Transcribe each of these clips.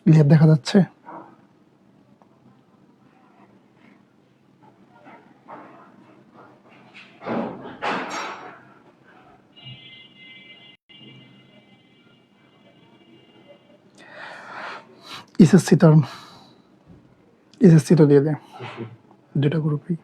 Clear দেখা যাচ্ছে? SSC তো দিয়ে দে, দুটা গ্রুপই।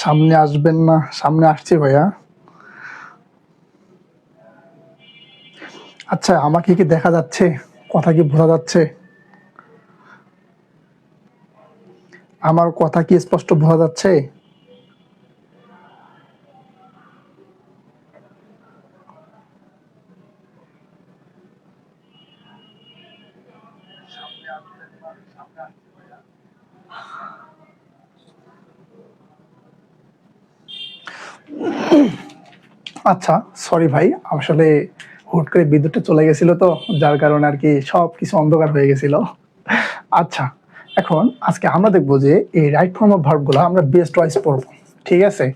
সামনে আসবেন না? সামনে আসছি ভাইয়া। আচ্ছা, আমাকে কি দেখা যাচ্ছে? কথা কি বোঝা যাচ্ছে? আমার কথা কি স্পষ্ট বোঝা যাচ্ছে? আচ্ছা, সরি ভাই, আসলে হুট করে বিদ্যুৎটা চলে গেছিল তো, যার কারণে আর কি সব কিছু অন্ধকার হয়ে গেছিল। আচ্ছা, এখন আজকে আমরা দেখবো যে এই রাইট ফর্ম অফ ভার্বগুলো আমরা বেস্ট ওয়াইজ পড়বো, ঠিক আছে?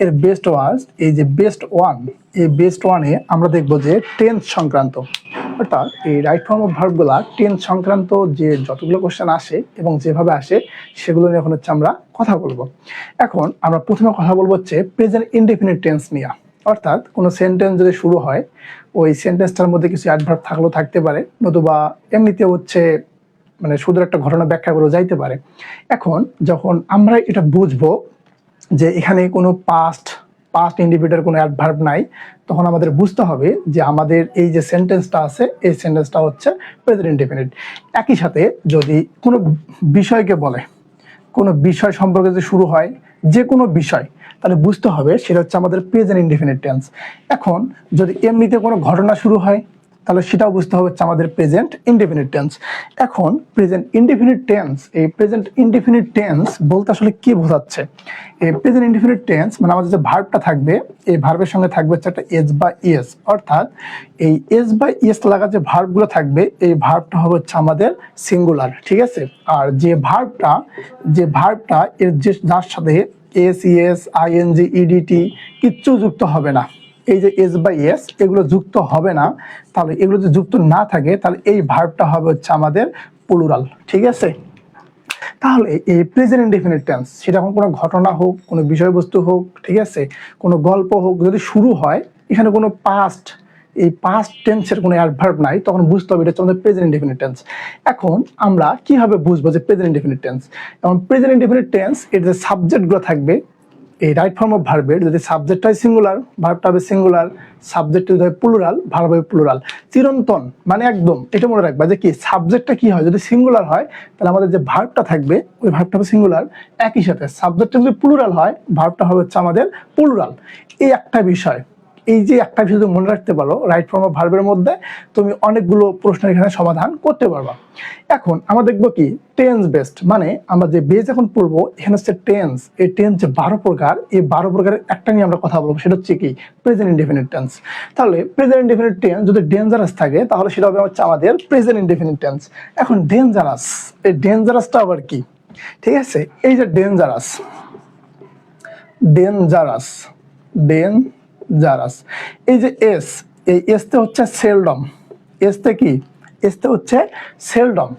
এর বেস্ট ওয়াইজ, এই যে বেস্ট ওয়ান, এই বেস্ট ওয়ানে আমরা দেখবো যে টেন্স সংক্রান্ত, অর্থাৎ এই রাইট ফর্ম অফ ভার্বগুলা টেন্স সংক্রান্ত যে যতগুলো কোশ্চেন আসে এবং যেভাবে আসে সেগুলো নিয়ে এখন হচ্ছে আমরা কথা বলবো। এখন আমরা প্রথমে কথা বলবো হচ্ছে প্রেজেন্ট ইনডেফিনিট টেন্স নিয়ে, অর্থাৎ কোনো সেন্টেন্স যদি শুরু হয় ওই সেন্টেন্সটার মধ্যে কিছু অ্যাডভার্ব থাকলেও থাকতে পারে, নতুবা এমনিতে হচ্ছে মানে শুধু একটা ঘটনা ব্যাখ্যা করে যাইতে পারে। এখন যখন আমরা এটা বুঝবো যে এখানে কোনো পাস্ট ইন্ডিভিজুয়াল কোনো অ্যাডভার্ব নাই, তখন আমাদের বুঝতে হবে যে আমাদের এই যে সেন্টেন্সটা আছে এই সেন্টেন্সটা হচ্ছে প্রেজেন্ট ইনডেফিনিট। একই সাথে যদি কোনো বিষয়কে বলে, কোনো বিষয় সম্পর্কে যদি শুরু হয় যে কোনো বিষয়, তাহলে বুঝতে হবে সেটা হচ্ছে আমাদের প্রেজেন্ট ইনডেফিনিট টেন্স। এখন যদি এমনিতে কোনো ঘটনা শুরু হয় তাহলে সেটাও বুঝতে হবে হচ্ছে আমাদের প্রেজেন্ট ইনডেফিনিট টেন্স। এখন প্রেজেন্ট ইনডেফিনিট টেন্স, এই প্রেজেন্ট ইনডেফিনিট টেন্স বলতে আসলে কি বোঝাচ্ছে? এই প্রেজেন্ট ইনডেফিনিট টেন্স মানে আমাদের যে ভার্বটা থাকবে এই ভার্বের সঙ্গে থাকবে হচ্ছে একটা এস বা ইএস, অর্থাৎ এই এস বা ইএস লাগা যে ভার্বগুলো থাকবে এই ভার্বটা হবে হচ্ছে আমাদের সিঙ্গুলার, ঠিক আছে? আর যে ভার্বটা এর যে যার সাথে এস ইএস আইএনজি ইডিটি কিচ্ছু যুক্ত হবে না, এই যে এস বাই এস এগুলো যুক্ত হবে না, তাহলে এগুলো যদি যুক্ত না থাকে তাহলে এই ভার্বটা হবে হচ্ছে আমাদের প্লুরাল। ঠিক আছে, তাহলে এই প্রেজেন্ট ইনডেফিনিট টেন্স সেটা এখন কোনো ঘটনা হোক, কোনো বিষয়বস্তু হোক, ঠিক আছে, কোনো গল্প হোক, যদি শুরু হয় এখানে কোনো পাস্ট, এই পাস্ট টেন্সের কোনো অ্যাডভার্ব নাই, তখন বুঝতে হবে এটা হচ্ছে আমাদের প্রেজেন্ট ইনডেফিনিট টেন্স। এখন আমরা কিভাবে বুঝবো যে প্রেজেন্ট ইনডেফিনিট টেন্স? এখন প্রেজেন্ট ইনডেফিনিট টেন্স এর যে সাবজেক্টগুলো থাকবে, এই রাইট ফর্ম অফ ভার্বের যদি সাবজেক্ট হয় সিঙ্গুলার, ভার্বটা হবে সিঙ্গুলার, সাবজেক্ট যদি হয় প্লুরাল, ভার্ব হবে প্লুরাল। চিরন্তন মানে একদম এটা মনে রাখবা যে কি সাবজেক্টটা কি হয়, যদি সিঙ্গুলার হয় তাহলে আমাদের যে ভার্বটা থাকবে ওই ভার্বটা হবে সিঙ্গুলার, একই সাথে সাবজেক্টটা যদি প্লুরাল হয় ভার্বটা হবে হচ্ছে আমাদের প্লুরাল। এই একটা বিষয়, এই যে একটা বিষয় তুমি মনে রাখতে পারো রাইট ফর্ম অফ ভার্বের মধ্যে, তুমি অনেকগুলো প্রশ্নের এখানে সমাধান করতে পারবা। এখন আমরা দেখবো কি টেন্স বেসড, মানে আমরা যে বেস এখন পড়বো এখানে হচ্ছে টেন্স। এই টেন্স যে 12 প্রকার, এই 12 প্রকারের একটা নিয়ে আমরা কথা বলবো, সেটা হচ্ছে কি প্রেজেন্ট ইনডেফিনিট টেন্স। তাহলে প্রেজেন্ট ইনডেফিনিট টেন্স যদি ডেঞ্জারাস থাকে তাহলে সেটা হবে হচ্ছে আমাদের প্রেজেন্ট ইনডেফিনিট টেন্স। এখন ডেঞ্জারাস, এই ডেঞ্জারাসটা আবার কি? ঠিক আছে, এই যে ডেঞ্জারাস, ডেঞ্জারাস, ডেঞ্জারাস, এই যে এস, এই এসতে হচ্ছে সেলডম, এসতে কি, এসতে হচ্ছে সেলডম।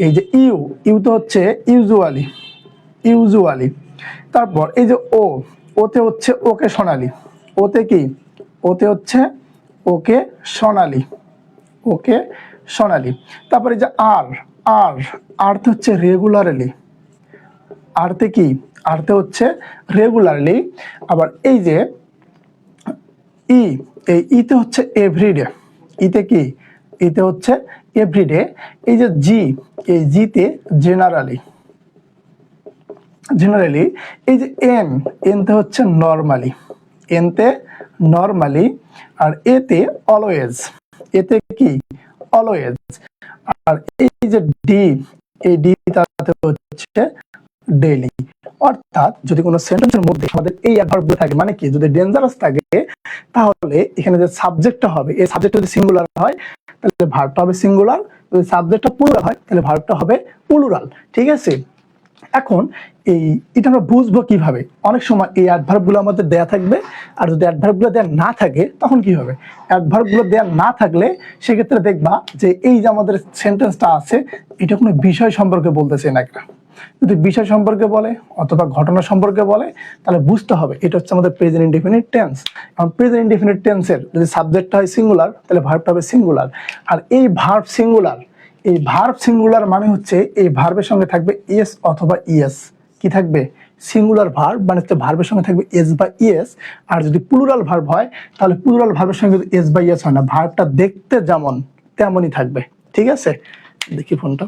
এই যে ইউ, ইউতে হচ্ছে ইউজুয়ালি, ইউজুয়ালি। তারপর এই যে ও, ওতে হচ্ছে ওকে সোনালি, ওতে কি, ওতে হচ্ছে ওকে সোনালি, ওকে সোনালি। তারপরে যে আর, আর, আরতে হচ্ছে রেগুলারলি, আরতে কি, আরতে হচ্ছে রেগুলারলি। আবার এই যে ই, এই ইতে হচ্ছে এভরিডে, ইতে কি, ইতে হচ্ছে এভরিডে। এই যে জি, এই জিতে জেনারেলি, জেনারেলি। এই যে এন, এনতে হচ্ছে নরমালি, এনতে নরমালি। আর এতে অলওয়েজ, এতে কি অলওয়েজ। আর এই যে ডি, এই ডি তাতে হচ্ছে ডেইলি। অর্থাৎ যদি কোনো সেন্টেন্সের মধ্যে আমাদের এই অ্যাডভার্বগুলো থাকে, মানে কি যদি ডেঞ্জারাস থাকে তাহলে এখানে যে সাবজেক্টটা হবে, এই সাবজেক্টটা যদি সিঙ্গুলার হয় তাহলে ভার্বটা হবে সিঙ্গুলার, যদি সাবজেক্টটা প্লুরাল হয় তাহলে ভার্বটা হবে প্লুরাল। ঠিক আছে, এখন এটা আমরা বুঝবো কিভাবে? অনেক সময় এই অ্যাডভার্বগুলো আমাদের দেয়া থাকবে, আর যদি অ্যাডভার্বগুলো দেয়া না থাকে তখন কি হবে? অ্যাডভার্বগুলো দেয়া না থাকলে সেক্ষেত্রে দেখবা যে এই যে আমাদের সেন্টেন্সটা আছে এটা কোনো বিষয় সম্পর্কে বলতেছে না। একটা যদি বিষয় সম্পর্কে বলে অথবা ঘটনা সম্পর্কে বলে তাহলে বুঝতে হবে এটা হচ্ছে আমাদের প্রেজেন্ট ইনডেফিনিট টেন্স। কারণ প্রেজেন্ট ইনডেফিনিট টেন্সের যদি সাবজেক্টটা হয় সিঙ্গুলার তাহলে ভার্বটা হবে সিঙ্গুলার। আর এই ভার্ব সিঙ্গুলার, এই ভার্ব সিঙ্গুলার মানে হচ্ছে এই ভার্বের সঙ্গে থাকবে এস অথবা ইএস। কি থাকবে? সিঙ্গুলার ভার্ব মানে হচ্ছে ভার্বের সঙ্গে থাকবে এস বা ইএস। আর যদি প্লুরাল ভার্ব হয় তাহলে প্লুরাল ভার্বের সঙ্গে যদি এস বা ইএস হয় না, ভার্বটা দেখতে যেমন তেমনই থাকবে। ঠিক আছে, দেখি ফোনটা,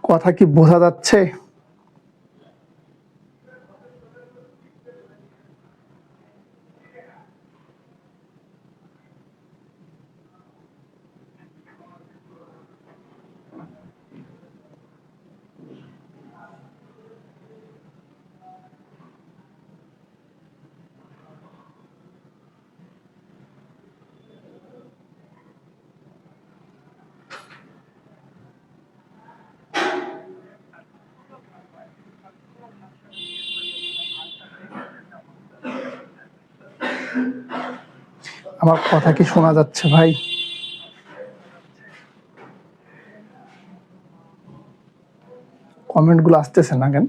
কথা কি বোঝা যাচ্ছে? আমার কথা কি শোনা যাচ্ছে ভাই? কমেন্ট গুলো আসতেছে না কেন?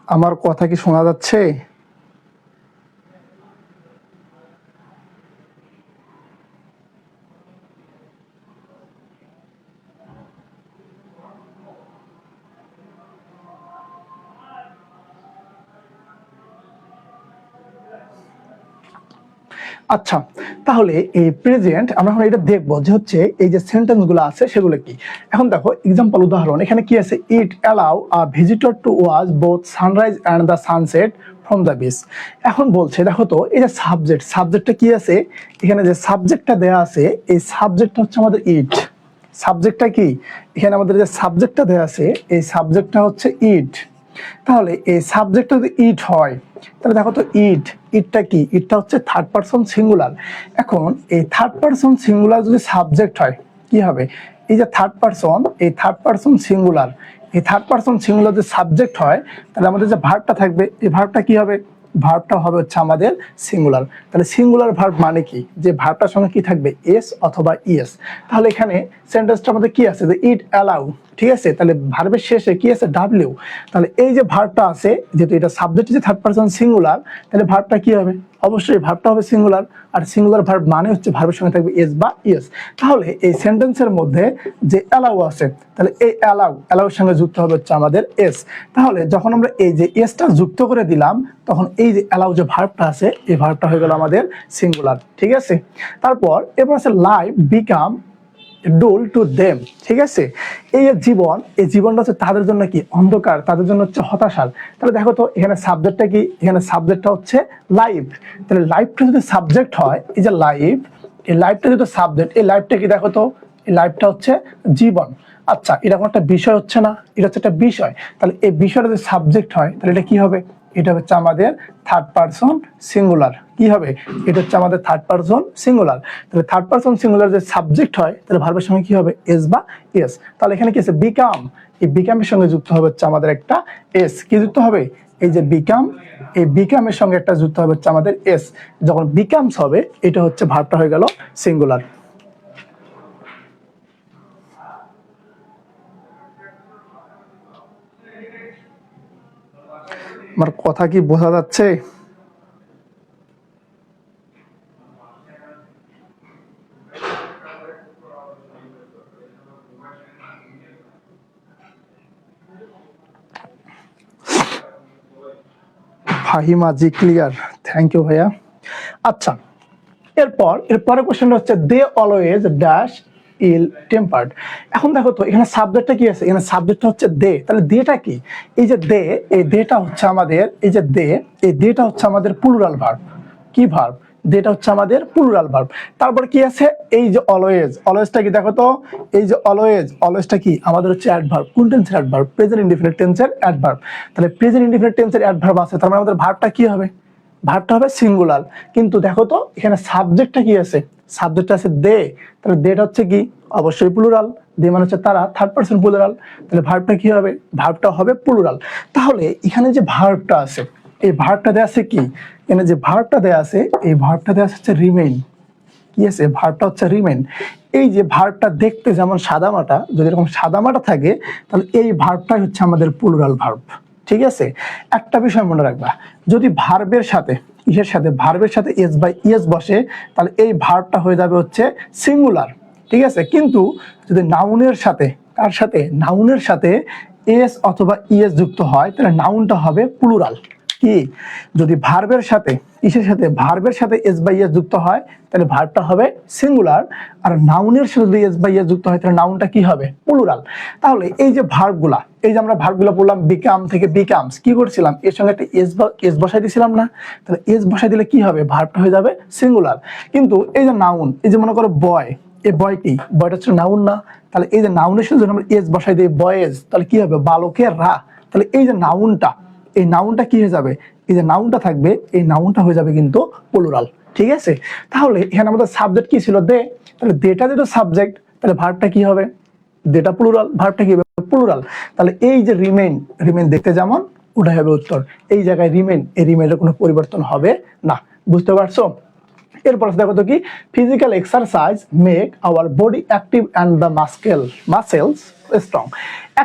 আমার কথা কি শোনা যাচ্ছে? আচ্ছা, তাহলে এই প্রেজেন্ট আমরা এখন এটা দেখবো যে হচ্ছে এই যে সেন্টেন্স গুলো আছে সেগুলো কি। এখন দেখো এক্সাম্পল, উদাহরণ, এখানে কি আছে? It allow a visitor to watch both sunrise and the sunset from the beach. এখন বলছে দেখো তো এই যে সাবজেক্ট, সাবজেক্টটা কি আছে? এখানে যে সাবজেক্টটা দেয়া আছে এই সাবজেক্টটা হচ্ছে আমাদের ইট। সাবজেক্টটা কি? এখানে আমাদের যে সাবজেক্টটা দেয়া আছে এই সাবজেক্টটা হচ্ছে ইট। তাহলে এই সাবজেক্টটা যদি ইট হয় তাহলে দেখো তো ইট, ইটটা কি? ইটটা হচ্ছে থার্ড পারসন সিঙ্গুলার। এখন এই থার্ড পারসন সিঙ্গুলার যদি সাবজেক্ট হয় কি হবে? এই যে থার্ড পারসন, এই থার্ড পারসন সিঙ্গুলার, এই থার্ড পারসন সিঙ্গুলার যে সাবজেক্ট হয়, তাহলে আমাদের যে ভার্বটা থাকবে, এই ভার্বটা কি হবে, ভার্বটা হবে হচ্ছে আমাদের সিঙ্গুলার। তাহলে সিঙ্গুলার ভার্ব মানে কি, যে ভার্বটার সঙ্গে কি থাকবে, এস অথবা ইএস। তাহলে এখানে সেন্টেন্সটা আমাদের কি আছে, যে ইট অ্যালাউ, ঠিক আছে। তাহলে ভার্বের শেষে কি আছে, ডাব্লিউ। তাহলে এই যে ভার্বটা আছে, যেহেতু এটা সাবজেক্ট যে থার্ড পারসন সিঙ্গুলার, তাহলে ভার্বটা কি হবে, অবশ্যই ভার্বটা হবে সিঙ্গুলার। আর সিঙ্গুলার ভার্ব মানে হচ্ছে ভার্বের সঙ্গে থাকবে এস বা ইএস। তাহলে এই সেন্টেন্সের মধ্যে যে অ্যালাউ আছে, তাহলে এই অ্যালাউর সঙ্গে যুক্ত হবে হচ্ছে আমাদের এস। তাহলে যখন আমরা এই যে এসটা যুক্ত করে দিলাম, তখন এই যে অ্যালাউ যে ভার্বটা আছে, এই ভার্বটা হয়ে গেল আমাদের সিঙ্গুলার, ঠিক আছে। তারপর এরপর আছে লাইফ বিকাম ডুল টু দেম, ঠিক আছে। এই যে জীবন, এই জীবনটা হচ্ছে তাদের জন্য কি, অন্ধকার, তাদের জন্য হচ্ছে হতাশার। তাহলে দেখো তো এখানে সাবজেক্টটা কি, এখানে সাবজেক্টটা হচ্ছে লাইফ। তাহলে লাইফটা যদি সাবজেক্ট হয়, এই যে লাইফ, এই লাইফটা যদি সাবজেক্ট, এই লাইফটা কি, দেখো তো এই লাইফটা হচ্ছে জীবন। আচ্ছা, এটা কোনো একটা বিষয় হচ্ছে না, এটা হচ্ছে একটা বিষয়। তাহলে এই বিষয়টা যদি সাবজেক্ট হয়, তাহলে এটা কি হবে, এটা হচ্ছে আমাদের থার্ড পারসন সিঙ্গুলার। কি হবে, এটা হচ্ছে আমাদের থার্ড পারসন সিঙ্গুলার। তাহলে থার্ড পারসন সিঙ্গুলার যে সাবজেক্ট হয়, তাহলে ভার্বের সঙ্গে কি হবে, এস বা এস। তাহলে এখানে কি আছে, বিকাম, এই বিকামের সঙ্গে যুক্ত হবে হচ্ছে আমাদের একটা এস। কি যুক্ত হবে, এই যে বিকাম, এই বিকামের সঙ্গে একটা যুক্ত হবে হচ্ছে আমাদের এস। যখন বিকামস হবে, এটা হচ্ছে ভার্বটা হয়ে গেল সিঙ্গুলার। আমার কথা কি বোঝা যাচ্ছে? ফাহিমা জি ক্লিয়ার, থ্যাংক ইউ ভাইয়া। আচ্ছা, এরপরের কোশ্চেনটা হচ্ছে they always dash ill tempered. এখন দেখো তো এখানে সাবজেক্টটা কি আছে, এখানে সাবজেক্টটা হচ্ছে দে। তাহলে দেটা কি, এই যে দে, এই দেটা হচ্ছে আমাদের, এই যে দে, এই দেটা হচ্ছে আমাদের প্লুরাল ভার্ব। কি ভার্ব, দেটা হচ্ছে আমাদের প্লুরাল ভার্ব। তারপর কি আছে, এই যে অলওয়েজ, অলওয়েজটা কি, দেখো তো এই যে অলওয়েজ, অলওয়েজটা কি আমাদের হচ্ছে অ্যাডভার্ব। কোন টেন্সের অ্যাডভার্ব, প্রেজেন্ট ইনডিফিনিট টেন্সের অ্যাডভার্ব। তাহলে প্রেজেন্ট ইনডিফিনিট টেন্সের অ্যাডভার্ব আছে, তার মানে আমাদের ভার্বটা কি হবে, ভার্বটা হবে সিঙ্গুলার। কিন্তু দেখো তো এখানে সাবজেক্টটা কি আছে, সাবজেক্টটা আছে দে। তাহলে দেটা হচ্ছে কি, অবশ্যই প্লুরাল। দে মানে হচ্ছে তারা, থার্ড পারসন প্লুরাল। তাহলে ভার্বটা কি হবে, ভার্বটা হবে প্লুরাল। তাহলে এখানে যে ভার্বটা আছে, এই ভার্বটা দেয়া আছে কি, এখানে যে ভার্বটা দেয়া আছে, এই ভার্বটা দেয়া হচ্ছে রিমেইন। কি আছে, ভার্বটা হচ্ছে রিমেইন। এই যে ভার্বটা দেখতে যেমন সাদামাটা, যদি এরকম সাদামাটা থাকে, তাহলে এই ভার্বটাই হচ্ছে আমাদের প্লুরাল ভার্ব, ঠিক আছে। একটা বিষয় মনে রাখবা, যদি ভার্বের সাথে, কিসের সাথে, ভার্বের সাথে এস বাই ইএস বসে, তাহলে এই ভার্বটা হয়ে যাবে হচ্ছে সিঙ্গুলার, ঠিক আছে। কিন্তু যদি নাউনের সাথে, কার সাথে, নাউনের সাথে এস অথবা ইএস যুক্ত হয়, তাহলে নাউনটা হবে প্লুরাল। কি, যদি ভার্বের সাথে, কিসের সাথে, ভার্বের সাথে এস বাই এস যুক্ত হয়, তাহলে ভার্বটা হবে সিঙ্গুলার। আর নাউনের সাথে যদি এস বাই এস যুক্ত হয়, তাহলে নাউনটা কি হবে, প্লুরাল। তাহলে এই যে ভার্বগুলা, এই যে আমরা ভার্বগুলা পড়লাম, বিকাম থেকে বিকামস, কি করছিলাম, এর সঙ্গে একটা এস বসাই দিয়েছিলাম না। তাহলে এস বসাই দিলে কি হবে, ভার্বটা হয়ে যাবে সিঙ্গুলার। কিন্তু এই যে নাউন, এই যে মনে করো বয়, এই বয় কি, বয়টা হচ্ছে নাউন না। তাহলে এই যে নাউনের সাথে যদি আমরা এস বসাই দিই, বয়েজ, তাহলে কি হবে, বালকের রা। তাহলে এই যে নাউনটা, এই নাউনটা কি হয়ে যাবে, এই যে নাউনটা থাকবে, এই নাউনটা হয়ে যাবে কিন্তু প্লুরাল, ঠিক আছে। তাহলে এখানে আমাদের সাবজেক্ট কি ছিল, দে। তাহলে দেটা যেটা সাবজেক্ট, তাহলে ভার্বটা কি হবে, দেটা প্লুরাল, ভার্বটা কি হবে, প্লুরাল। তাহলে এই যে রিমেইন, রিমেইন দেখতে যেমন, ওটাই হবে উত্তর। এই জায়গায় রিমেইন, এই রিমেইনের কোনো পরিবর্তন হবে না, বুঝতে পারছো। এরপর দেখো তো কি, physical exercise make our body active and the muscles strong.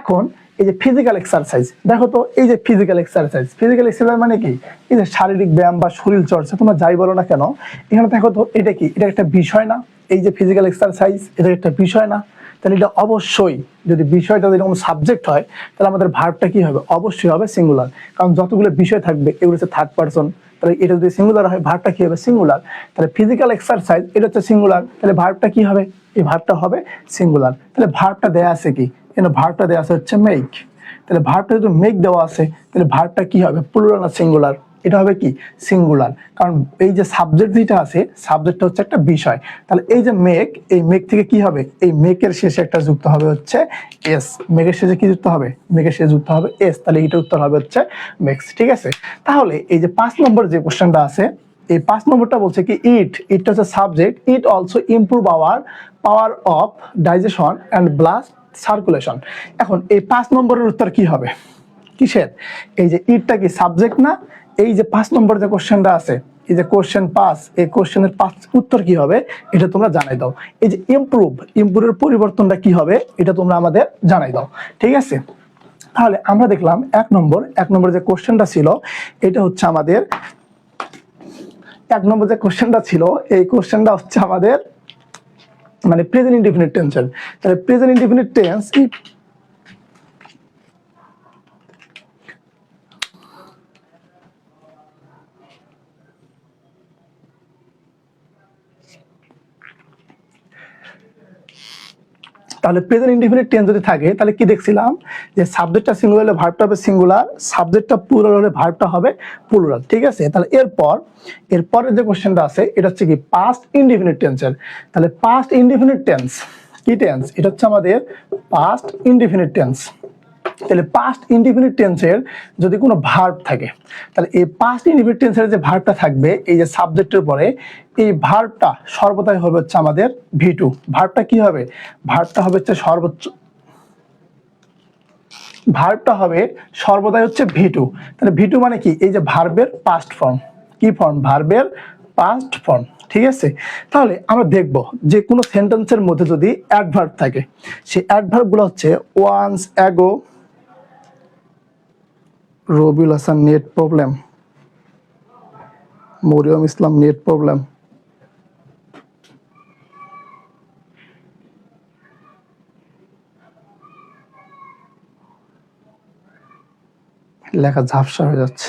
এখন এই যে ফিজিক্যাল এক্সারসাইজ, দেখো তো এই যে ফিজিক্যাল এক্সারসাইজ, ফিজিক্যাল এক্সারসাইজ মানে কি, এই যে শারীরিক ব্যায়াম বা শরীর চর্চা, তোমরা যাই বলো না কেন, এখানে দেখো তো এটা কি, এটা একটা বিষয় না। এই যে ফিজিক্যাল এক্সারসাইজ, এটা একটা বিষয় না। তাহলে এটা অবশ্যই, যদি বিষয়টা এরকম সাবজেক্ট হয়, তাহলে আমাদের ভার্বটা কি হবে, অবশ্যই হবে সিঙ্গুলার। কারণ যতগুলো বিষয় থাকবে এগুলো হচ্ছে থার্ড পারসন। তাহলে এটা যদি সিঙ্গুলার হয়, ভার্বটা কি হবে, সিঙ্গুলার। তাহলে ফিজিক্যাল এক্সারসাইজ, এটা হচ্ছে সিঙ্গুলার, তাহলে ভার্বটা কি হবে, এই ভার্বটা হবে সিঙ্গুলার। তাহলে ভার্বটা দেয়া আছে কি, এখানে ভার্বটা দেয়া আছে হচ্ছে মেক। তাহলে ভার্বটা যদি মেক দেওয়া আছে, তাহলে ভার্বটা কি হবে, প্লুরাল না সিঙ্গুলার, এটা হবে কি, সিঙ্গুলার। কারণ এই যে সাবজেক্ট যেটা আছে, সাবজেক্টটা হচ্ছে একটা বিষয়। তাহলে এই যে মেক, এই মেক থেকে কি হবে, এই মেকের শেষে একটা যুক্ত হবে হচ্ছে এস। মেকের শেষে কি যুক্ত হবে, মেকের শেষে যুক্ত হবে এস। তাহলে এটা উত্তর হবে হচ্ছে মেক্স, ঠিক আছে। তাহলে এই যে 5 নম্বর যে কোশ্চেনটা আছে, এই 5 নম্বরটা বলছে কি, ইটটা হচ্ছে subject, it also improve our power of digestion and circulation. এখন এই 5 নম্বরের উত্তর কি হবে? কিসের? এই যে ইটটা কি সাবজেক্ট না? এই যে 5 নম্বর যে কোশ্চেনটা আছে, এই যে কোশ্চেন 5, এই কোশ্চেনের 5 উত্তর কি হবে এটা তোমরা জানাই দাও। এই যে ইমপ্রুভের পরিবর্তনটা কি হবে এটা তোমরা আমাদের জানাই দাও, ঠিক আছে? তাহলে আমরা দেখলাম এক নম্বর যে কোশ্চেনটা ছিল, এটা হচ্ছে আমাদের এক নম্বর যে কোশ্চেনটা ছিল, এই কোশ্চেনটা হচ্ছে আমাদের মানে প্রেজেন্ট ইনডিফিনিট টেন্সের। তাহলে প্রেজেন্ট ইনডিফিনিট টেন্স, তাহলে প্রেজেন্ট ইনডিফিনিট টেন্স যদি থাকে তাহলে কি দেখছিলাম যে সাবজেক্টটা সিঙ্গুলার হলে ভার্বটা হবে সিঙ্গুলার, সাবজেক্টটা প্লুরাল হলে ভার্বটা হবে প্লুরাল, ঠিক আছে? তাহলে এরপরের যে কোশ্চেনটা আছে এটা হচ্ছে কি পাস্ট ইনডিফিনিট টেন্সের। তাহলে পাস্ট ইনডিফিনিট টেন্স কি টেন্স? এটা হচ্ছে আমাদের পাস্ট ইনডিফিনিট টেন্স। তাহলে পাস্ট ইনডিফিনিট টেন্সের যদি কোনো ভার্ব থাকে, তাহলে এই পাস্ট ইনডিফিনিট টেন্সের যে ভার্বটা থাকবে এই যে সাবজেক্টের পরে, এই ভার্বটা সর্বদাই হবে হচ্ছে আমাদের V2। ভার্বটা কি হবে? ভার্বটা হবে হচ্ছে সর্বদাই হচ্ছে V2। তাহলে V2 মানে কি? এই যে ভার্বের পাস্ট ফর্ম। কি ফর্ম? ভার্বের পাস্ট ফর্ম, ঠিক আছে? তাহলে আমরা দেখব যে কোনো সেন্টেন্সের মধ্যে যদি অ্যাডভার্ব থাকে, সেই অ্যাডভার্বগুলো হচ্ছে once ago, Rabiul Hasan net problem, Mariyam Islam net problem, লেখা ঝাপসা হয়ে যাচ্ছে।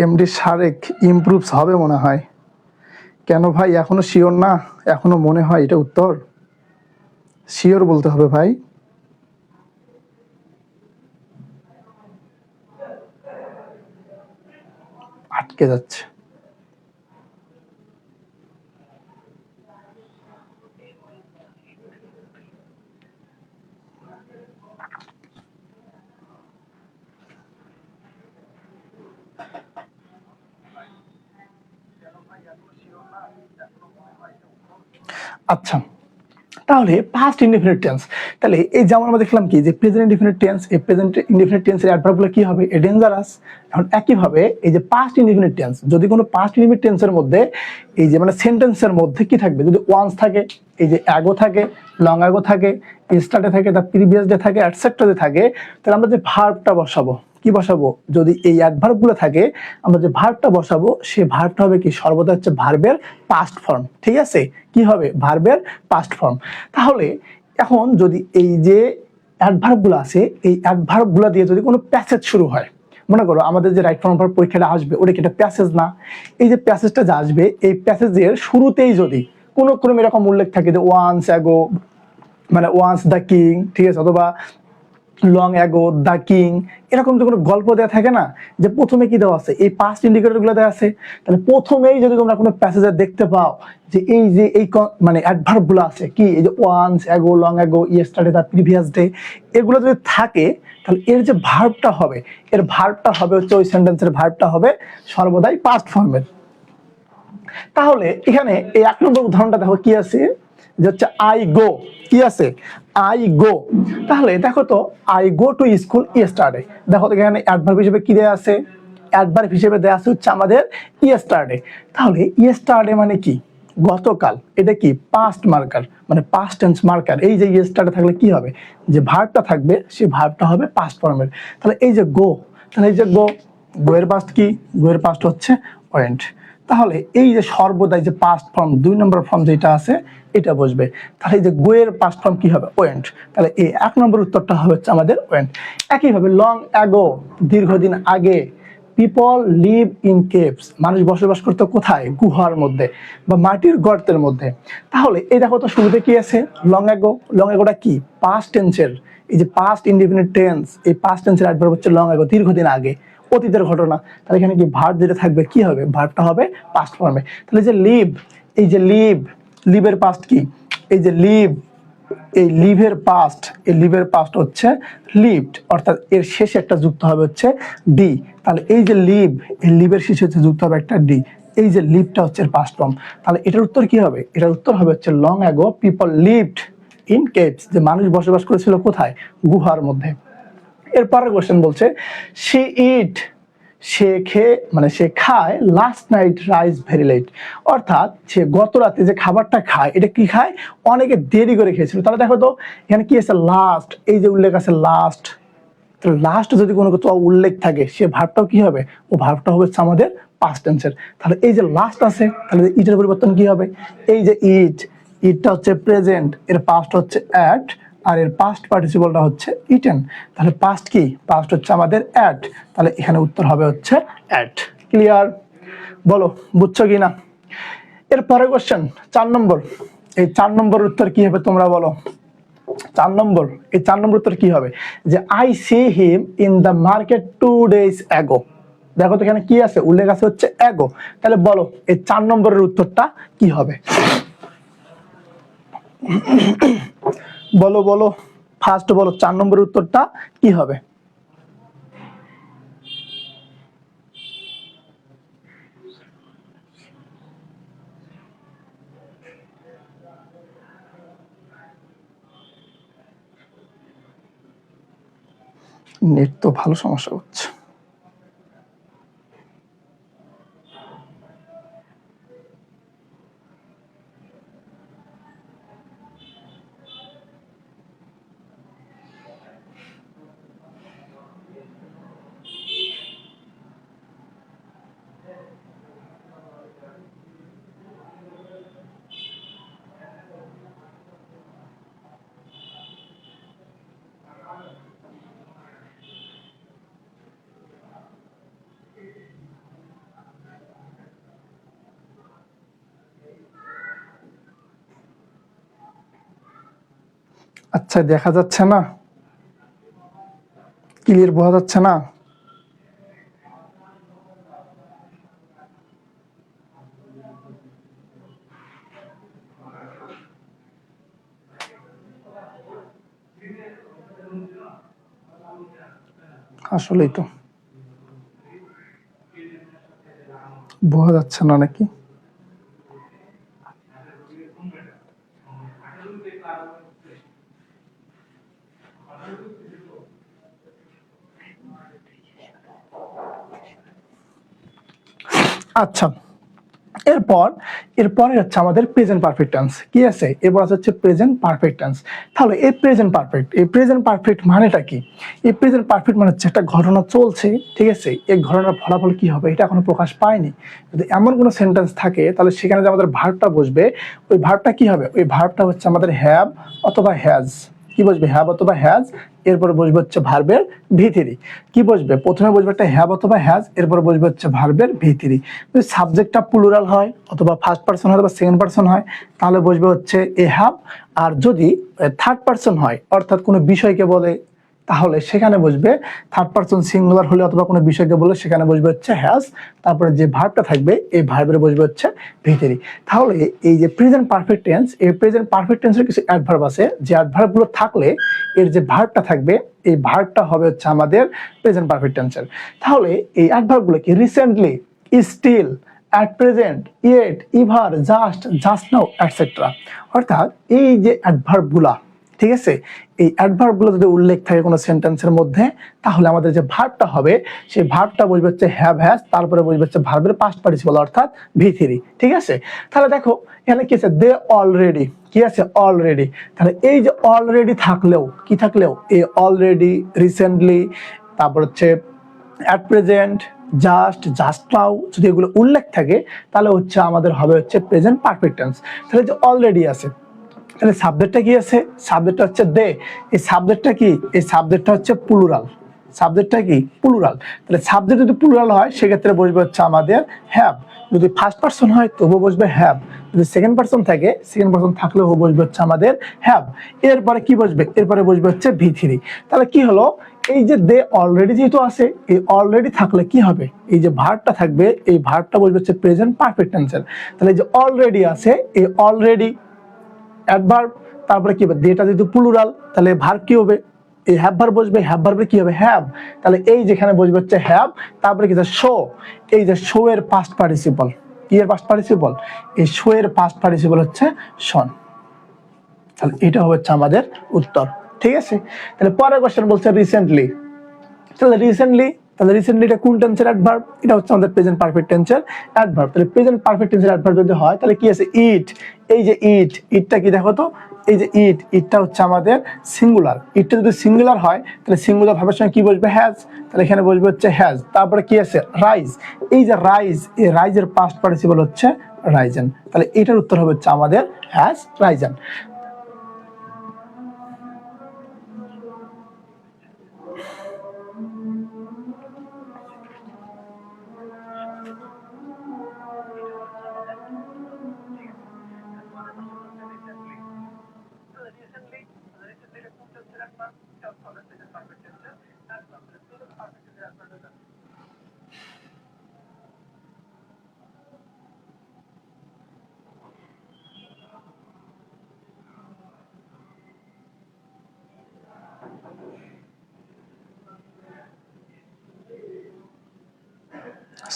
এমডি সারেক ইমপ্রুভস হবে মনে হয়। কেন ভাই এখনো শিওর না? এখনো মনে হয় এটা উত্তর? শিওর বলতে হবে ভাই। আটকে যাচ্ছে। আচ্ছা, তাহলে পাস্ট ইনডিফিনিট টেন্স, তাহলে এই যেমন আমরা দেখলাম কি যে প্রেজেন্ট ইনডিফিনিট টেন্স, এই প্রেজেন্ট ইনডিফিনিট টেন্সের অ্যাডভার্বগুলো কি হবে? A dangerous. এখন একইভাবে এই যে পাস্ট ইনডিফিনিট টেন্স, যদি কোনো পাস্ট ইনডিফিনিট টেন্সের মধ্যে এই যে মানে সেন্টেন্সের মধ্যে কি থাকবে? যদি ওয়ান্স থাকে, এই যে অ্যাগো থাকে, লং অ্যাগো থাকে, স্টার্টে থাকে, দ্য প্রিভিয়াস ডে থাকে, এটসেট্রা থাকে, তাহলে আমরা যে ভার্বটা বসাবো, কি বসাবো? যদি এই অ্যাডভার্বগুলো থাকে আমরা যে ভার্বটা বসাবো সেই ভার্বটা হবে কি? সর্বদা হচ্ছে ভার্বের পাস্ট ফর্ম, ঠিক আছে? কি হবে? ভার্বের পাস্ট ফর্ম। তাহলে এখন যদি এই যে অ্যাডভার্বগুলো আছে, এই অ্যাডভার্বগুলো দিয়ে যদি কোনো প্যাসেজ শুরু হয়, মনে করো আমাদের যে রাইট ফর্ম ভার্ব পরীক্ষাটা আসবে ওটা কি একটা প্যাসেজ না? এই যে প্যাসেজটা যে আসবে এই প্যাসেজের শুরুতেই যদি কোনো ক্রমে এরকম উল্লেখ থাকে যে ওয়ান্স অ্যাগো মানে ওয়ান্স দ্য কিং, ঠিক আছে, অথবা লং অ্যাগো দ্য কিং, এরকম যে কোনো গল্প দেওয়া থাকে না, যে প্রথমে কি দেওয়া আছে? এই পাস্ট ইন্ডিকেটর গুলো দেওয়া আছে। তাহলে প্রথমেই যদি তোমরা কোনো প্যাসেজে দেখতে পাও যে এই যে এই মানে অ্যাডভার্ব গুলো আছে, কি এই যে once ago, long ago, yesterday, the previous day, এগুলো যদি থাকে তাহলে এর যে ভার্বটা হবে, এর ভার্বটা হবে হচ্ছে ওই সেন্টেন্সের ভার্বটা হবে সর্বদাই পাস্ট ফর্মের। তাহলে এখানে এই 1 নম্বর উদাহরণটা দেখো কি আছে, যে হচ্ছে আই গো, কি আছে? I go. তাহলে দেখো তো I go to school yesterday, দেখো তো এখানে অ্যাডভার্ব হিসেবে কি দেয়া আছে? অ্যাডভার্ব হিসেবে দেয়া আছে হচ্ছে আমাদের ইয়েস্টারডে। তাহলে ইয়েস্টারডে মানে কি? গতকাল। এটা কি? পাস্ট মার্কার, মানে পাস্ট টেন্স মার্কার। এই যে ইয়েস্টারডে থাকলে কি হবে? যে ভার্বটা থাকবে সেই ভার্বটা হবে পাস্ট ফর্মের। তাহলে এই যে গো, তাহলে এই যে গো, গো এর পাস্ট কি? গো এর পাস্ট হচ্ছে ওয়েন্ট। তাহলে এই যে সর্বদাই যে পাস্ট ফর্ম 2 নম্বর ফর্ম যেটা আছে এটা বসবে। তাহলে এই যে গো এর পাস্ট ফর্ম কি হবে? ওয়েন্ট। তাহলে এই 1 নম্বর উত্তরটা হচ্ছে আমাদের ওয়েন্ট। একইভাবে লং অ্যাগো, দীর্ঘদিন আগে, পিপল লিভ ইন কেভস, মানুষ বসবাস করতো কোথায়? গুহার মধ্যে বা মাটির গর্তের মধ্যে। তাহলে এই দেখো তো শুরুতে কি আছে? Long ago. লং অ্যাগোটা কি? পাস্ট টেন্সের, এই যে পাস্ট ইনডিফিনিট টেন্স, এই পাস্ট টেন্সের অ্যাডভার্ব হচ্ছে লং অ্যাগো, দীর্ঘদিন আগে, অতীতের ঘটনা। তাহলে এখানে কি ভার্ব যেটা থাকবে কি হবে? ভার্বটা হবে পাস্ট ফর্মে। তাহলে যে লিভ, এই যে লিভ, লিভের পাস্ট কি? এই যে লিভ, এই লিভের পাস্ট হচ্ছে লিভড, অর্থাৎ এর শেষে একটা যুক্ত হবে হচ্ছে ডি। তাহলে এই যে এই লিভের শেষে হচ্ছে যুক্ত হবে একটা ডি, এই যে লিভটা হচ্ছে পাস্ট ফর্ম। তাহলে এটার উত্তর কি হবে? এটার উত্তর হবে হচ্ছে long ago people lived in caves, যে মানুষ বসবাস করেছিল কোথায়? গুহার মধ্যে। এরপরের কোশ্চেন বলছে সে ইট, সে খায় last night rice very late, অর্থাৎ সে গত রাতে যে খাবারটা খায় এটা কি খায়? অনেকে দেরি করে খেয়েছিল। তাহলে দেখো তো এখানে কি আছে? লাস্ট, এই যে উল্লেখ আছে লাস্ট, লাস্ট যদি কোনো উল্লেখ থাকে সে ভার্বটাও কি হবে? ও ভার্বটা হবে আমাদের পাস্ট টেন্সের। তাহলে এই যে লাস্ট আছে, তাহলে ইটের পরিবর্তন কি হবে? এই যে ইটটা হচ্ছে প্রেজেন্ট, এর পাস্ট হচ্ছে অ্যাট, আর এর পাস্ট পার্টিসিপলটা হচ্ছে ইটেন। তাহলে পাস্ট কি? পাস্ট হচ্ছে আমাদের অ্যাট, তাহলে এখানে উত্তর হবে হচ্ছে অ্যাট। ক্লিয়ার? বলো বুঝছো কি না? এরপরে কোশ্চেন 4 নম্বর। এই 4 নম্বরের উত্তর কি হবে তোমরা বলো? 4 নম্বর, এই 4 নম্বর উত্তর কি হবে? যে I see him in the market 2 days ago। দেখো তো এখানে কি আছে? উল্লেখ আছে হচ্ছে অ্যাগো। তাহলে বলো এই 4 নম্বরের উত্তরটা কি হবে? বলো বলো, ফার্স্ট বলো 4 নম্বরের উত্তরটা কি হবে? নেট তো ভালো সমস্যা হচ্ছে। আচ্ছা, দেখা যাচ্ছে না, ক্লিয়ার বোঝা যাচ্ছে না? আসলেই তো বোঝা যাচ্ছে না নাকি? আচ্ছা, এরপরে হচ্ছে আমাদের প্রেজেন্ট পারফেক্ট টেন্স। কি আছে? এরপর হচ্ছে প্রেজেন্ট পারফেক্ট টেন্স। তাহলে এই প্রেজেন্ট পারফেক্ট মানেটা কি? এই প্রেজেন্ট পারফেক্ট মানে হচ্ছে একটা ঘটনা চলছে, ঠিক আছে, এই ঘটনার ফলাফল কি হবে এটা এখনো প্রকাশ পায়নি। যদি এমন কোনো সেন্টেন্স থাকে তাহলে সেখানে যে আমাদের ভার্বটা বসবে, ওই ভার্বটা কি হবে? ওই ভার্বটা হচ্ছে আমাদের হ্যাভ অথবা হ্যাজ। কি বসবে? হ্যাভ অথবা হ্যাজ, এরপরে বসবে হচ্ছে ভার্বের ভি3। কি বসবে? প্রথমে বসবে একটা হ্যাভ অথবা হ্যাজ, এরপরে বসবে হচ্ছে ভার্বের ভি3। যদি সাবজেক্টটা প্লুরাল হয় অথবা ফার্স্ট পারসন হয় অথবা সেকেন্ড পারসন হয় তাহলে বসবে হচ্ছে এ হ্যাভ। আর যদি থার্ড পারসন হয় অর্থাৎ কোনো বিষয়কে বলে তাহলে সেখানে বসবে থার্ড পারসন সিঙ্গুলার হলে অথবা কোনো বিষয়কে বলে সেখানে বসবে হচ্ছে হ্যাজ। তারপরে যে ভার্বটা থাকবে এই ভার্বের বসবে হচ্ছে ভি3। তাহলে এই যে প্রেজেন্ট পারফেক্ট টেন্স, এই প্রেজেন্ট পারফেক্ট টেন্সের কিছু অ্যাডভার্ব আছে, যে অ্যাডভার্বগুলো থাকলে এর যে ভার্বটা থাকবে এই ভার্বটা হবে হচ্ছে আমাদের প্রেজেন্ট পারফেক্ট টেন্সের। তাহলে এই অ্যাডভার্বগুলো কি? Recently, still, at present, yet, ever, just now, etcetera. অর্থাৎ এই যে অ্যাডভার্বগুলা, ঠিক আছে, এই অ্যাডভার্বগুলো যদি উল্লেখ থাকে কোনো সেন্টেন্সের মধ্যে তাহলে আমাদের যে ভার্বটা হবে সেই ভার্বটা বসবে হচ্ছে হ্যাভ হ্যাজ, তারপরে বসবে হচ্ছে ভার্বের পাস্ট পার্টিসিপল অর্থাৎ ভি3। ঠিক আছে? তাহলে দেখো এখানে কি আছে? দে অলরেডি, কি আছে? অলরেডি। তাহলে এই যে অলরেডি থাকলেও কি থাকলেও এই অলরেডি, রিসেন্টলি, তারপর হচ্ছে অ্যাট প্রেজেন্ট, জাস্ট নাও, যদি এগুলো উল্লেখ থাকে তাহলে হচ্ছে আমাদের হবে হচ্ছে প্রেজেন্ট পারফেক্ট টেন্স। তাহলে যে অলরেডি আছে, তাহলে সাবজেক্টটা কি আছে? সাবজেক্টটা হচ্ছে দে। এই সাবজেক্টটা কি? এই সাবজেক্টটা হচ্ছে প্লুরাল। সাবজেক্টটা কি? প্লুরাল। তাহলে সাবজেক্ট যদি প্লুরাল হয় সেক্ষেত্রে বসবে হচ্ছে আমাদের হ্যাভ। যদি ফার্স্ট পারসন হয় তবুও বসবে হ্যাভ। যদি সেকেন্ড পারসন থাকে, সেকেন্ড পারসন থাকলেও বসবে হচ্ছে আমাদের হ্যাভ। এরপরে কি বসবে? এরপরে বসবে হচ্ছে ভি3। তাহলে কি হলো? এই যে দে অলরেডি যেহেতু আছে, এই অলরেডি থাকলে কি হবে? এই যে ভার্বটা থাকবে এই ভার্বটা বসবে হচ্ছে প্রেজেন্ট পারফেক্ট টেন্সের। তাহলে এই যে অলরেডি আছে, এই অলরেডি অ্যাডভার্ব, তারপরে কি হবে, এটা যেহেতু প্লুরাল তাহলে ভার্ব কি হবে, এই হ্যাভ ভার্ব বসবে, হ্যাভ ভার্বে কি হবে হ্যাভ, তাহলে এই যেখানে বসবে হচ্ছে হ্যাভ, তারপরে কি শো, এই যে শো এর পাস্ট পার্টিসিপল, কি এর পাস্ট পার্টিসিপল, এই শো এর পাস্ট পার্টিসিপল হচ্ছে শন। তাহলে এটা হচ্ছে আমাদের উত্তর, ঠিক আছে। তাহলে পরের কোশ্চেন বলছে রিসেন্টলি, তাহলে রিসেন্টলি এটা কোন টেন্সের অ্যাডভার্ব, এটা হচ্ছে আমাদের প্রেজেন্ট পারফেক্ট টেন্সের অ্যাডভার্ব। তাহলে প্রেজেন্ট পারফেক্ট টেন্সের অ্যাডভার্ব যদি হয় তাহলে কি আছে ইট, এই যে ইটটা কি দেখো তো, এই যে ইটটা হচ্ছে আমাদের সিঙ্গুলার, ইটটা যদি সিঙ্গুলার হয় তাহলে সিঙ্গুলার ভার্বের সঙ্গে কি বসবে হ্যাজ, তাহলে এখানে বসবে হচ্ছে হ্যাজ। তারপরে কি আছে রাইজ, এই যে রাইজ, এই রাইজের পাস্ট পার্টিসিপল হচ্ছে রাইজেন, তাহলে এটার উত্তর হবে হচ্ছে আমাদের হ্যাজ রাইজেন।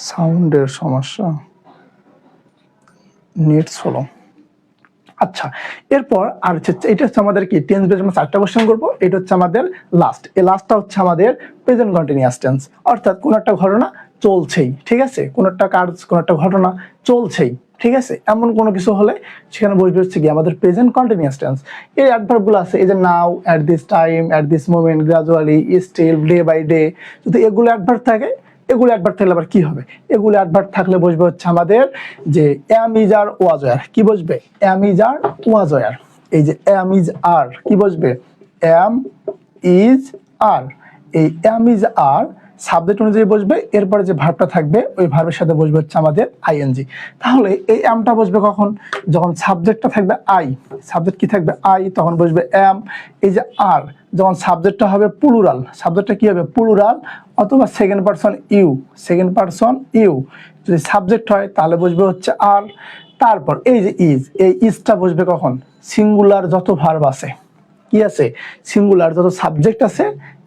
সাউন্ডের সমস্যা, নেট স্লো। আচ্ছা, এরপর আর হচ্ছে এটা হচ্ছে আমাদের কি টেন্স বেস, আমরা 4টা কোশ্চেন করব। এটা হচ্ছে আমাদের লাস্ট, এই লাস্টটা হচ্ছে আমাদের প্রেজেন্ট কন্টিনিউয়াস টেন্স, অর্থাৎ কোন একটা ঘটনা চলছেই, ঠিক আছে, কোন একটা কাজ, কোন একটা ঘটনা চলছেই, ঠিক আছে, এমন কোনো কিছু হলে সেখানে বসবে হচ্ছে কি আমাদের প্রেজেন্ট কন্টিনিউয়াস টেন্স। এই অ্যাডভার্বগুলো আছে, এই যে now, at this time, at this moment, gradually, still, day by day, যদি এগুলো অ্যাডভার্ব থাকে, এগুলো অ্যাডভার্ব থাকলে আবার কি হবে, এগুলো অ্যাডভার্ব থাকলে বসবে হচ্ছে আমাদের যে am is R was were, কি বসবে am is R was were, এই যে অ্যাম ইজ আর কি বসবে অ্যাম ইজ আর, এই অ্যাম ইজ আর সাবজেক্ট অনুযায়ী বসবে, এরপরে যে ভার্বটা থাকবে ওই ভার্বের সাথে বসবে হচ্ছে আমাদের আইএনজি। তাহলে এই অ্যামটা বসবে কখন, যখন সাবজেক্টটা থাকবে আই, সাবজেক্ট কি থাকবে আই, তখন বসবে অ্যাম। এই যে আর যখন সাবজেক্টটা হবে প্লুরাল, সাবজেক্টটা কি হবে প্লুরাল, অথবা second person you, second person you যদি সাবজেক্ট হয় তাহলে বসবে হচ্ছে আর। তারপর এই যে ইজ, এই ইজটা বসবে কখন, সিঙ্গুলার যত ভার্ব আছে, কি আছে সিঙ্গুলার যত সাবজেক্ট আছে,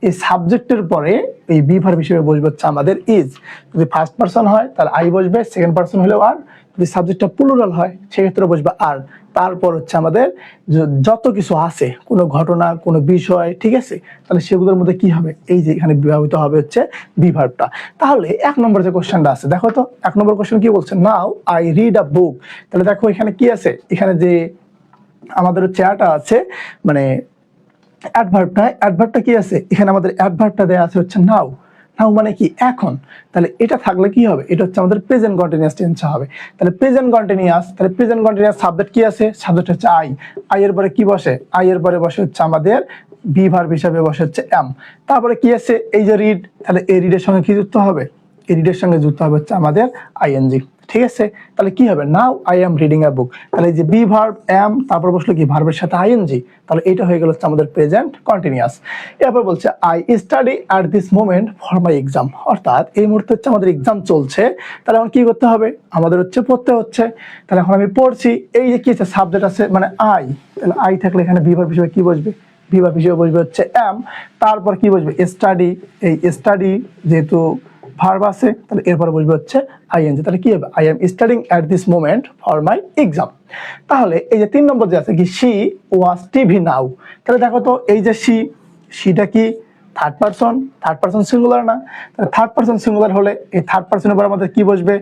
এই সাবজেক্টের পরে এই বি ভার্ব হিসেবে বসবে হচ্ছে আমাদের ইজ। যদি ফার্স্ট পারসন হয় তাহলে আই বসবে, সেকেন্ড পারসন হলেও আর, যদি সাবজেক্টটা প্লুরাল হয় সেক্ষেত্রে বসবে আর। তারপর হচ্ছে আমাদের যত কিছু আছে, কোনো ঘটনা, কোনো বিষয়, ঠিক আছে, তাহলে সেগুলোর মধ্যে কি হবে, এই যে এখানে ব্যবহৃত হবে হচ্ছে বি ভার্বটা। তাহলে 1 নম্বর যে কোশ্চেনটা আছে দেখো তো, 1 নম্বর কোশ্চেন কি বলছে, now I read a book, তাহলে দেখো এখানে কি আছে, এখানে যে আমাদের চেয়ারটা আছে মানে অ্যাডভার্বটা কি আছে এখানে, আমাদের অ্যাডভার্বটা দেয়া আছে হচ্ছে নাও, নাও মানে কি এখন, তাহলে এটা থাকলে কি হবে, এটা হচ্ছে আমাদের প্রেজেন্ট কন্টিনিউয়াস টেন্স হবে। তাহলে প্রেজেন্ট কন্টিনিউয়াস সাবজেক্ট কি আছে, সাবজেক্ট হচ্ছে আই এর পরে কি বসে, আই এর পরে বসে হচ্ছে আমাদের বি ভার্ব হিসাবে বসে হচ্ছে এম। তারপরে কি আছে এই যে রিড, তাহলে এই রিডের সঙ্গে কি যুক্ত হবে, এই রিডের সঙ্গে যুক্ত হবে হচ্ছে আমাদের আইএনজি, ঠিক আছে। তাহলে কি হবে, now I am reading a book, তাহলে যে বি ভার্ব এম তারপর বসলো কি ভার্বের সাথে আইএনজি, তাহলে এটা হয়ে গেল হচ্ছে আমাদের প্রেজেন্ট কন্টিনিউয়াস। এরপর বলছে I study at this moment for my exam, অর্থাৎ এই মুহূর্তে হচ্ছে আমাদের এক্সাম চলছে, তাহলে এখন কি করতে হবে, আমাদের হচ্ছে পড়তে হচ্ছে, তাহলে এখন আমি পড়ছি, এই যে কি আছে সাবজেক্ট আছে মানে আই, তাহলে আই থাকলে এখানে বি ভার্ব হিসেবে কি বসবে, বি ভার্ব হিসেবে বসবে হচ্ছে এম, তারপর কি বসবে স্টাডি, এই স্টাডি যেহেতু ভার্ব আছে তাহলে এরপরে বসবে হচ্ছে আইএনজি, তাহলে কি হবে I am studying at this moment for my exam. তাহলে এই যে 3 নম্বর যে আছে কি শি ওয়াজ টিভি নাও, তাহলে দেখো তো এই যে শিটা কি থার্ড পারসন সিঙ্গুলার না, তাহলে থার্ড পারসন সিঙ্গুলার হলে এই থার্ড পারসনের পর আমাদের কি বসবে,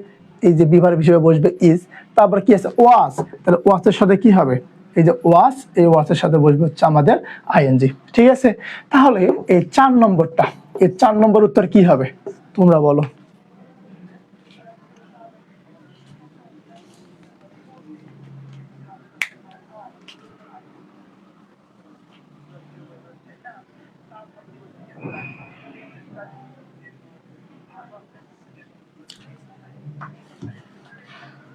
এই যে বি ভার্ব হিসেবে বসবে ইজ, তারপর কি আছে ওয়াজ, তাহলে ওয়াজের সাথে কি হবে, এই যে ওয়াজ, এই ওয়াজের সাথে বসবে হচ্ছে আমাদের আইএনজি, ঠিক আছে। তাহলে এই 4 নম্বরটা, এই 4 নম্বর উত্তর কি হবে তোমরা বলো।